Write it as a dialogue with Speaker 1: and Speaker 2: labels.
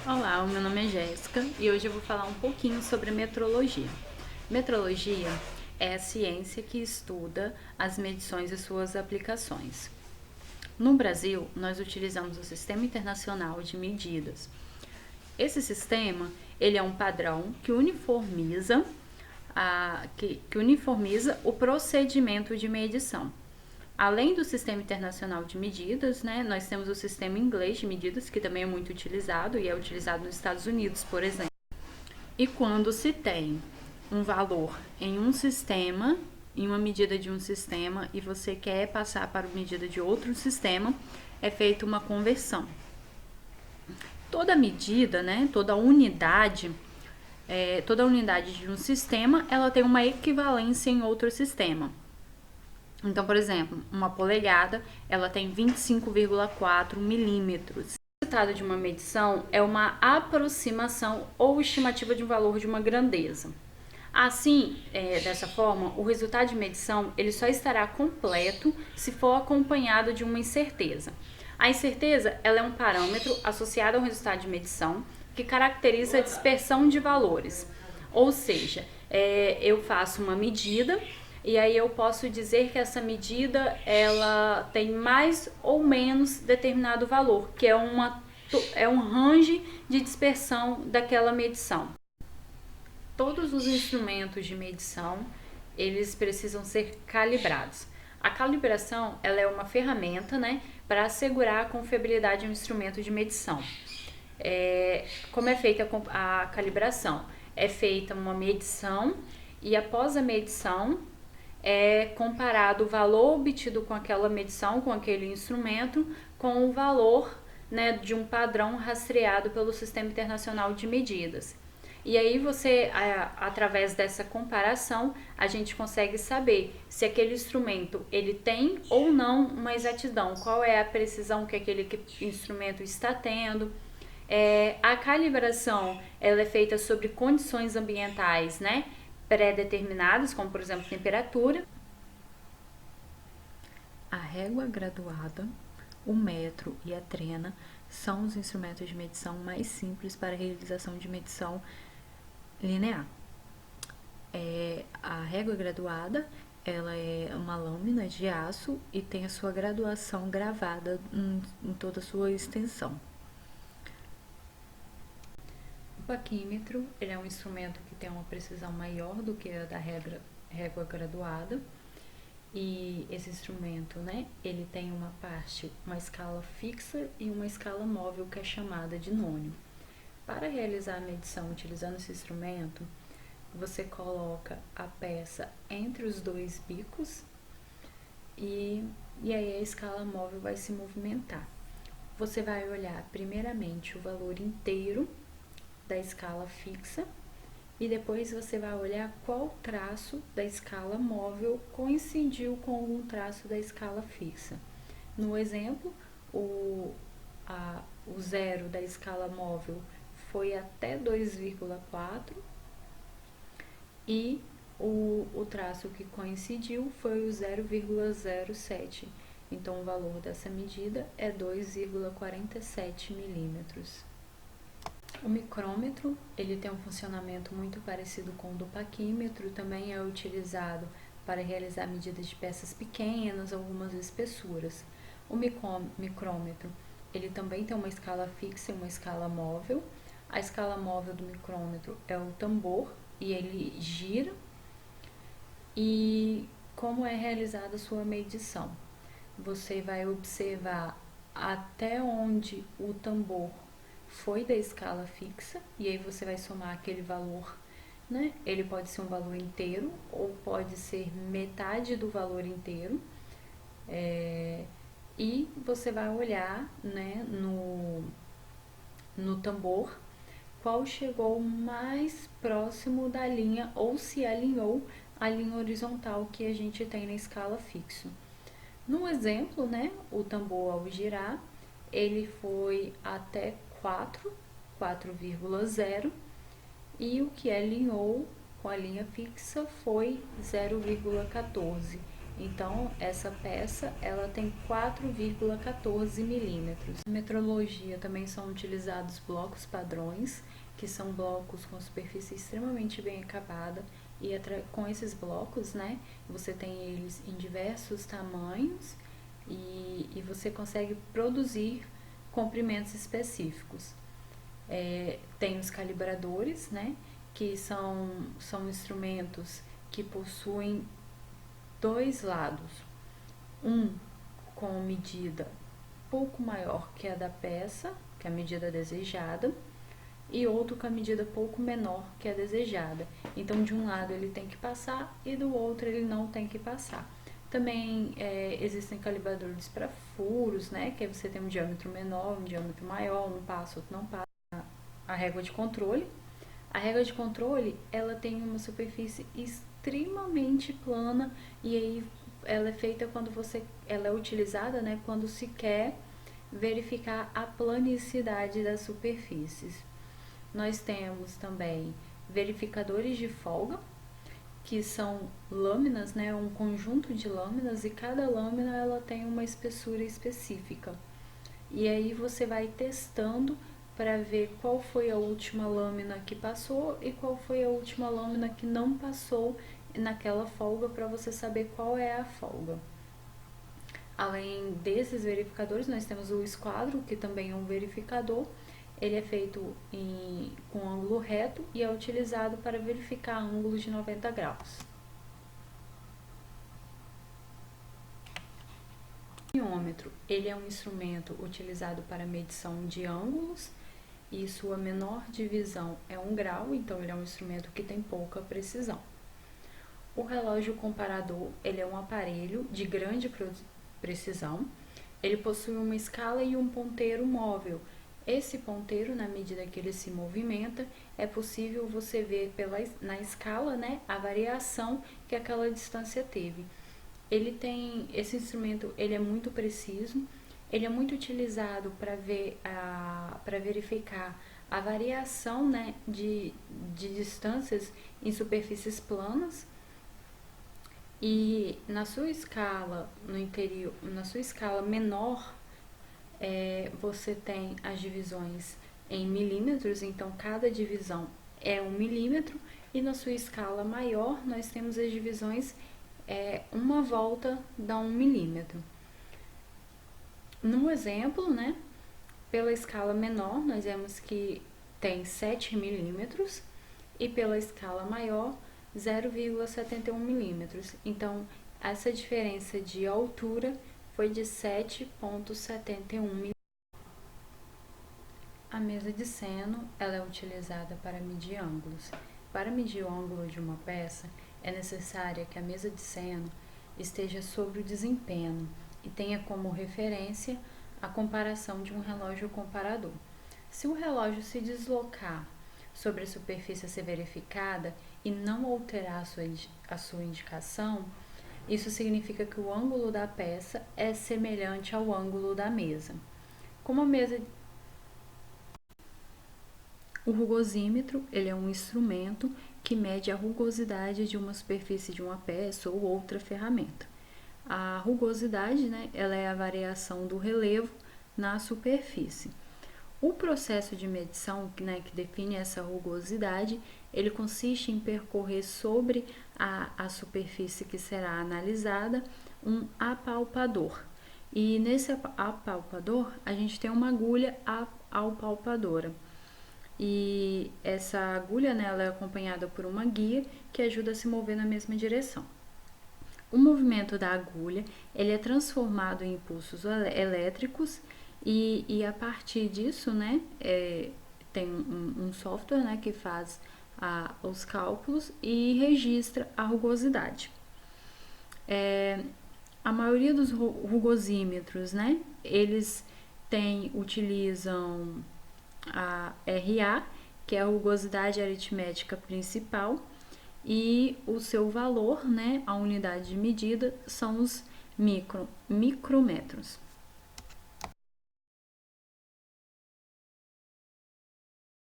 Speaker 1: Olá, o meu nome é Jéssica e hoje eu vou falar um pouquinho sobre a metrologia. Metrologia é a ciência que estuda as medições e suas aplicações. No Brasil, nós utilizamos o Sistema Internacional de Medidas. Esse sistema, ele é um padrão que uniformiza, que uniformiza o procedimento de medição. Além do Sistema Internacional de Medidas, né, nós temos o Sistema Inglês de Medidas, que também é muito utilizado e é utilizado nos Estados Unidos, por exemplo. E quando se tem um valor em um sistema, em uma medida de um sistema, e você quer passar para uma medida de outro sistema, é feita uma conversão. Toda medida, né, toda unidade de um sistema, ela tem uma equivalência em outro sistema. Então, por exemplo, uma polegada, ela tem 25,4 milímetros. O resultado de uma medição é uma aproximação ou estimativa de um valor de uma grandeza. Assim, dessa forma, o resultado de medição ele só estará completo se for acompanhado de uma incerteza. A incerteza ela é um parâmetro associado ao resultado de medição que caracteriza a dispersão de valores. Ou seja, eu faço uma medida e aí eu posso dizer que essa medida ela tem mais ou menos determinado valor, que é um range de dispersão daquela medição. Todos os instrumentos de medição, eles precisam ser calibrados. A calibração, ela é uma ferramenta, né, para assegurar a confiabilidade de um instrumento de medição. Como é feita a calibração? É feita uma medição e após a medição é comparado o valor obtido com aquela medição, com aquele instrumento, com o valor, né, de um padrão rastreado pelo Sistema Internacional de Medidas. E aí você, através dessa comparação, a gente consegue saber se aquele instrumento ele tem ou não uma exatidão, qual é a precisão que aquele instrumento está tendo. A calibração ela é feita sobre condições ambientais, né, pré-determinadas, como por exemplo temperatura. A régua graduada, o metro e a trena são os instrumentos de medição mais simples para a realização de medição linear. A régua graduada ela é uma lâmina de aço e tem a sua graduação gravada em toda a sua extensão. O paquímetro ele é um instrumento que tem uma precisão maior do que a da régua graduada. E esse instrumento, né, ele tem uma escala fixa e uma escala móvel que é chamada de nônio. Para realizar a medição utilizando esse instrumento, você coloca a peça entre os dois bicos e aí a escala móvel vai se movimentar. Você vai olhar primeiramente o valor inteiro da escala fixa e depois você vai olhar qual traço da escala móvel coincidiu com algum traço da escala fixa. No exemplo, o zero da escala móvel foi até 2,4 e o traço que coincidiu foi o 0,07. Então, o valor dessa medida é 2,47 milímetros. O micrômetro, ele tem um funcionamento muito parecido com o do paquímetro, também é utilizado para realizar medidas de peças pequenas, algumas espessuras. O micrômetro, ele também tem uma escala fixa e uma escala móvel. A escala móvel do micrômetro é o tambor e ele gira. E como é realizada a sua medição? Você vai observar até onde o tambor foi da escala fixa, e aí você vai somar aquele valor, né? Ele pode ser um valor inteiro ou pode ser metade do valor inteiro. E você vai olhar, né, no tambor qual chegou mais próximo da linha ou se alinhou à linha horizontal que a gente tem na escala fixa. No exemplo, né, o tambor ao girar, ele foi até 4,0 e o que alinhou com a linha fixa foi 0,14. Então, essa peça, ela tem 4,14 milímetros. Na metrologia também são utilizados blocos padrões, que são blocos com superfície extremamente bem acabada, e com esses blocos, né, você tem eles em diversos tamanhos e você consegue produzir comprimentos específicos. Tem os calibradores, né, que são instrumentos que possuem dois lados, um com medida pouco maior que a da peça, que é a medida desejada, e outro com a medida pouco menor que a desejada. Então, de um lado ele tem que passar e do outro ele não tem que passar. Também existem calibradores para furos, né? Que aí você tem um diâmetro menor, um diâmetro maior, um passa, outro não passa. A régua de controle. A régua de controle, ela tem uma superfície extremamente plana e aí ela é feita ela é utilizada, né, quando se quer verificar a planicidade das superfícies. Nós temos também verificadores de folga, que são lâminas, né, um conjunto de lâminas, e cada lâmina ela tem uma espessura específica. E aí você vai testando para ver qual foi a última lâmina que passou e qual foi a última lâmina que não passou naquela folga, para você saber qual é a folga. Além desses verificadores, nós temos o esquadro, que também é um verificador. Ele é feito com ângulo reto e é utilizado para verificar ângulos de 90 graus. O miômetro, ele é um instrumento utilizado para medição de ângulos e sua menor divisão é 1 grau, então ele é um instrumento que tem pouca precisão. O relógio comparador, ele é um aparelho de grande precisão. Ele possui uma escala e um ponteiro móvel. Esse ponteiro, na medida que ele se movimenta, é possível você ver na escala, né, a variação que aquela distância teve. Esse instrumento, ele é muito preciso, ele é muito utilizado para verificar a variação, né, de distâncias em superfícies planas. E na sua escala na sua escala menor, você tem as divisões em milímetros, então cada divisão é 1 milímetro, e na sua escala maior nós temos as divisões uma volta dá 1 milímetro. No exemplo, né, pela escala menor, nós vemos que tem 7 milímetros e pela escala maior 0,71 milímetros. Então, essa diferença de altura foi de 7,71 milímetros. A mesa de seno, ela é utilizada para medir ângulos. Para medir o ângulo de uma peça, é necessário que a mesa de seno esteja sobre o desempenho e tenha como referência a comparação de um relógio comparador. Se o relógio se deslocar sobre a superfície a ser verificada e não alterar a sua indicação, isso significa que o ângulo da peça é semelhante ao ângulo da mesa. Como a mesa... O rugosímetro, ele é um instrumento que mede a rugosidade de uma superfície de uma peça ou outra ferramenta. A rugosidade, né, ela é a variação do relevo na superfície. O processo de medição, né, que define essa rugosidade, ele consiste em percorrer sobre a superfície que será analisada um apalpador. E nesse apalpador, a gente tem uma agulha apalpadora. E essa agulha, né, ela é acompanhada por uma guia que ajuda a se mover na mesma direção. O movimento da agulha, ele é transformado em impulsos elétricos e a partir disso, né, tem um software, né, que faz os cálculos e registra a rugosidade. A maioria dos rugosímetros, né, eles utilizam a RA, que é a rugosidade aritmética principal, e o seu valor, né, a unidade de medida, são os micrômetros.